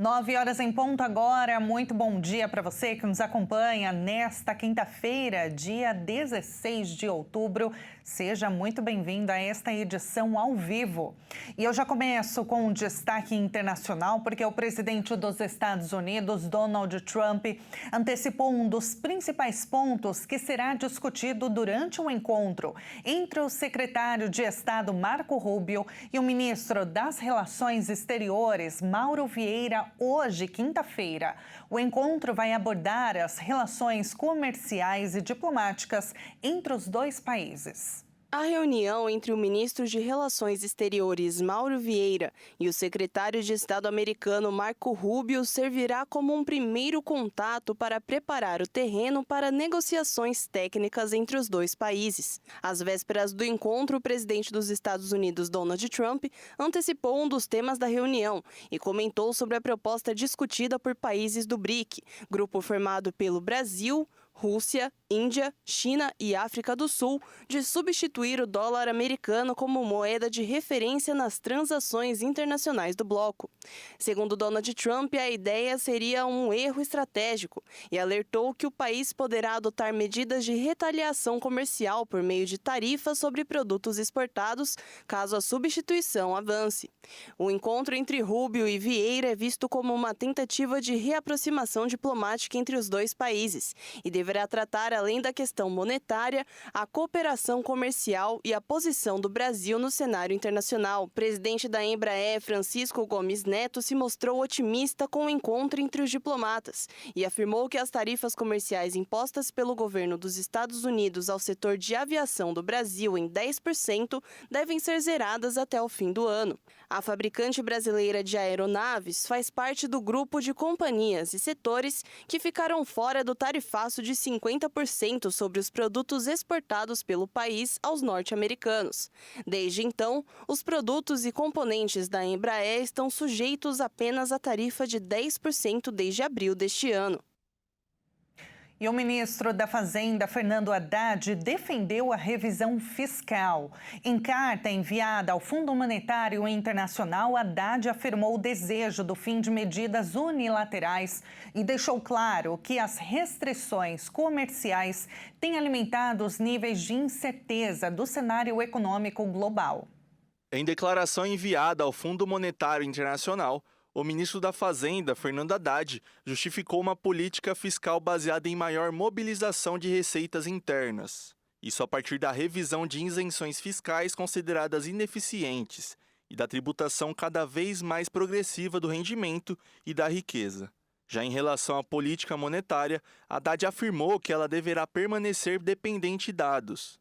9 horas em ponto agora. Muito bom dia para você que nos acompanha nesta quinta-feira, dia 16 de outubro. Seja muito bem-vindo a esta edição ao vivo. E eu já começo com um destaque internacional, porque o presidente dos Estados Unidos, Donald Trump, antecipou um dos principais pontos que será discutido durante o encontro entre o secretário de Estado, Marco Rubio, e o ministro das Relações Exteriores, Mauro Vieira, hoje, quinta-feira. O encontro vai abordar as relações comerciais e diplomáticas entre os dois países. A reunião entre o ministro de Relações Exteriores, Mauro Vieira, e o secretário de Estado americano, Marco Rubio, servirá como um primeiro contato para preparar o terreno para negociações técnicas entre os dois países. Às vésperas do encontro, o presidente dos Estados Unidos, Donald Trump, antecipou um dos temas da reunião e comentou sobre a proposta discutida por países do BRIC, grupo formado pelo Brasil, Rússia, Índia, China e África do Sul, de substituir o dólar americano como moeda de referência nas transações internacionais do bloco. Segundo Donald Trump, a ideia seria um erro estratégico e alertou que o país poderá adotar medidas de retaliação comercial por meio de tarifas sobre produtos exportados, caso a substituição avance. O encontro entre Rubio e Vieira é visto como uma tentativa de reaproximação diplomática entre os dois países e deverá tratar, além da questão monetária, a cooperação comercial e a posição do Brasil no cenário internacional. O presidente da Embraer, Francisco Gomes Neto, se mostrou otimista com o encontro entre os diplomatas e afirmou que as tarifas comerciais impostas pelo governo dos Estados Unidos ao setor de aviação do Brasil em 10% devem ser zeradas até o fim do ano. A fabricante brasileira de aeronaves faz parte do grupo de companhias e setores que ficaram fora do tarifaço de 50% sobre os produtos exportados pelo país aos norte-americanos. Desde então, os produtos e componentes da Embraer estão sujeitos apenas à tarifa de 10% desde abril deste ano. E o ministro da Fazenda, Fernando Haddad, defendeu a revisão fiscal. Em carta enviada ao Fundo Monetário Internacional, Haddad afirmou o desejo do fim de medidas unilaterais e deixou claro que as restrições comerciais têm alimentado os níveis de incerteza do cenário econômico global. Em declaração enviada ao Fundo Monetário Internacional, o ministro da Fazenda, Fernando Haddad, justificou uma política fiscal baseada em maior mobilização de receitas internas. Isso a partir da revisão de isenções fiscais consideradas ineficientes e da tributação cada vez mais progressiva do rendimento e da riqueza. Já em relação à política monetária, Haddad afirmou que ela deverá permanecer dependente de dados.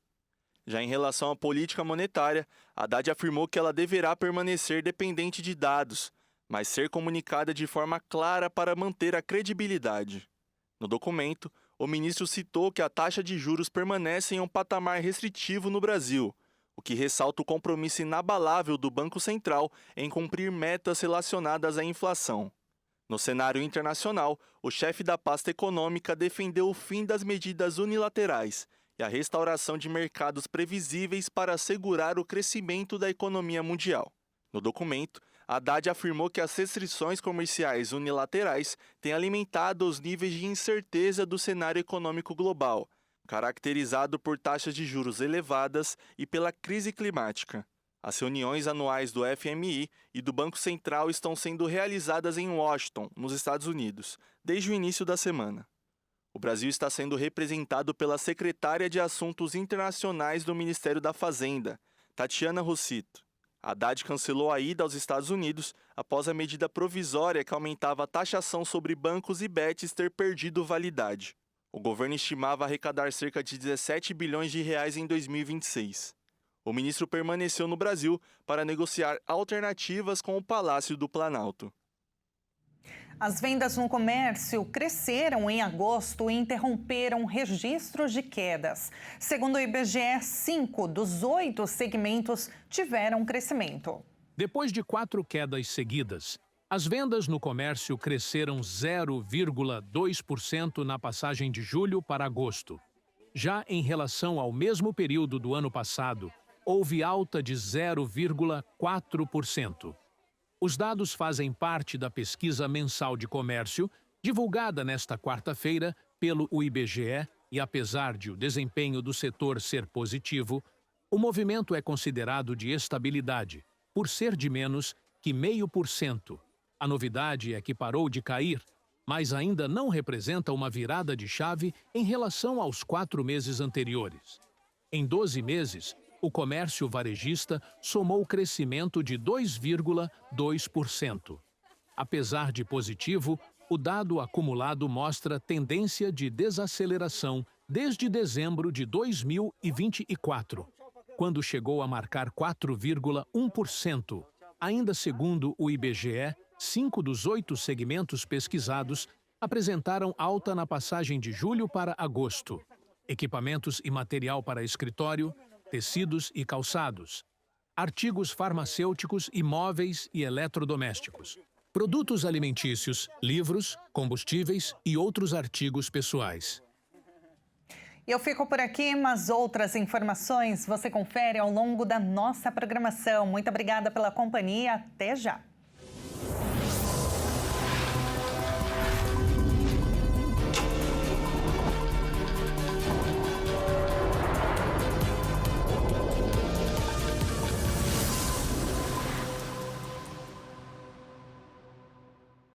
Já em relação à política monetária, Haddad afirmou que ela deverá permanecer dependente de dados, mas ser comunicada de forma clara para manter a credibilidade. No documento, o ministro citou que a taxa de juros permanece em um patamar restritivo no Brasil, o que ressalta o compromisso inabalável do Banco Central em cumprir metas relacionadas à inflação. No cenário internacional, o chefe da pasta econômica defendeu o fim das medidas unilaterais e a restauração de mercados previsíveis para assegurar o crescimento da economia mundial. No documento, Haddad afirmou que as restrições comerciais unilaterais têm alimentado os níveis de incerteza do cenário econômico global, caracterizado por taxas de juros elevadas e pela crise climática. As reuniões anuais do FMI e do Banco Central estão sendo realizadas em Washington, nos Estados Unidos, desde o início da semana. O Brasil está sendo representado pela secretária de Assuntos Internacionais do Ministério da Fazenda, Tatiana Rosito. Haddad cancelou a ida aos Estados Unidos após a medida provisória que aumentava a taxação sobre bancos e bets ter perdido validade. O governo estimava arrecadar cerca de 17 bilhões de reais em 2026. O ministro permaneceu no Brasil para negociar alternativas com o Palácio do Planalto. As vendas no comércio cresceram em agosto e interromperam registros de quedas. Segundo o IBGE, 5 dos 8 segmentos tiveram crescimento. Depois de 4 quedas seguidas, as vendas no comércio cresceram 0,2% na passagem de julho para agosto. Já em relação ao mesmo período do ano passado, houve alta de 0,4%. Os dados fazem parte da pesquisa mensal de comércio, divulgada nesta quarta-feira pelo IBGE, e apesar de o desempenho do setor ser positivo, o movimento é considerado de estabilidade, por ser de menos que 0,5%. A novidade é que parou de cair, mas ainda não representa uma virada de chave em relação aos 4 meses anteriores. Em 12 meses, o comércio varejista somou crescimento de 2,2%. Apesar de positivo, o dado acumulado mostra tendência de desaceleração desde dezembro de 2024, quando chegou a marcar 4,1%. Ainda segundo o IBGE, 5 dos 8 segmentos pesquisados apresentaram alta na passagem de julho para agosto: equipamentos e material para escritório, tecidos e calçados, artigos farmacêuticos, imóveis e eletrodomésticos, produtos alimentícios, livros, combustíveis e outros artigos pessoais. Eu fico por aqui, mas outras informações você confere ao longo da nossa programação. Muito obrigada pela companhia. Até já!